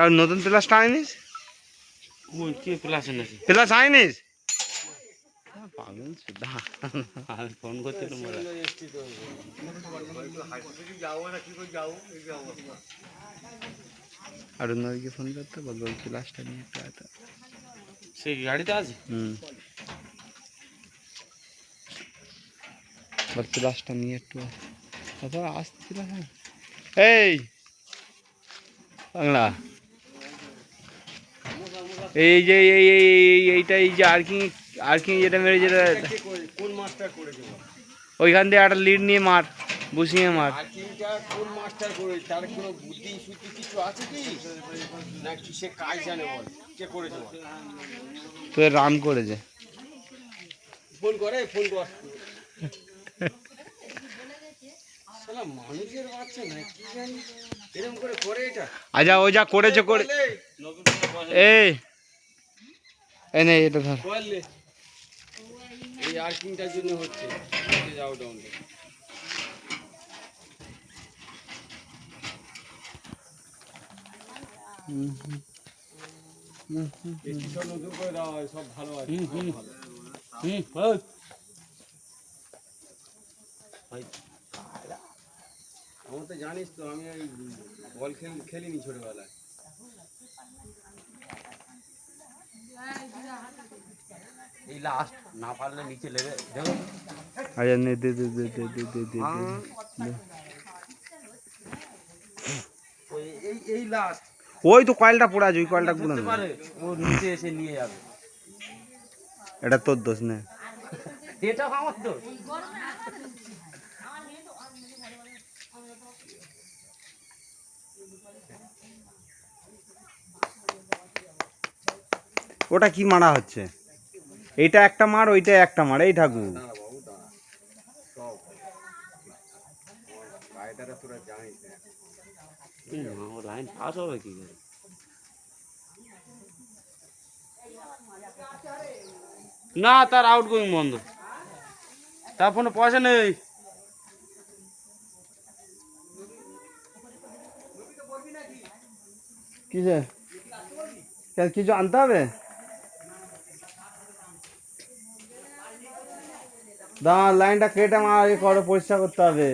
আর নতুন প্লাসটা আনিস? ওই কি প্লাস এনেছে? প্লাস আনিস? পাগল সুদ্ধা আমি ফোন করছিলাম বলে। আর অন্যদিকে ফোন করতে বলবো ওই প্লাসটা নিয়ে একটু আয় তো। সে গাড়িতে আছে? বল প্লাসটা নিয়ে একটু তাছাড়া আসছিল। হ্যাঁ এই বাংলা এই যে এইটা এই যে আর্কিং যেটা মেরে যেটা কোন মাস্টার করেছে? ওইখান দিয়ে একটা লিড নিয়ে মার, বুঝিয়ে মার। আর্কিংটা কোন মাস্টার করেছে? তার কোনো বুদ্ধি শুদ্ধি কিছু আছে কি? নাকি সে কাজ জানে? বল কে করেছে? বল। তো রাম করেছে। ফোন করে, ফোন কর। শালা মানুষের বাচ্চা না কি জানি এরকম করে করে এটা। আচ্ছা ও যা করেছে করে এই নে এটা ধর। বললে এই আর্কিংটার জন্য হচ্ছে। যাও ডাউন। এটি সব নতুন করে দেওয়া হয়, সব ভালো আছে। আমার তো জানিস তো, আমি ওই বল খেলিনি ছোটবেলায়। এই লাস্ট না পারলে নিচে লেগে দেখো। আচ্ছা নে দে দে দে দে দে দে দে দে। এই লাস্ট ওই তো কয়েলটা পড়ে আছে, ওই কয়েলটা গুলো বুঝতে পারে ও নিচে এসে নিয়ে যাবে। এটা তোর দোষ নে। এটা আমার তো ওটা কি মারা হচ্ছে? এইটা একটা মার, ওইটা একটা মার। এই ঠাকুর লাইন পাস হবে কি করে? না তার আউট গোয়িং বন্ধ, তার ফোনে পয়সা নেই। কিসে কিছু আনতে হবে? দাঁড়া, লাইনটা কেটে আমার আগে করে পরিষ্কার করতে হবে।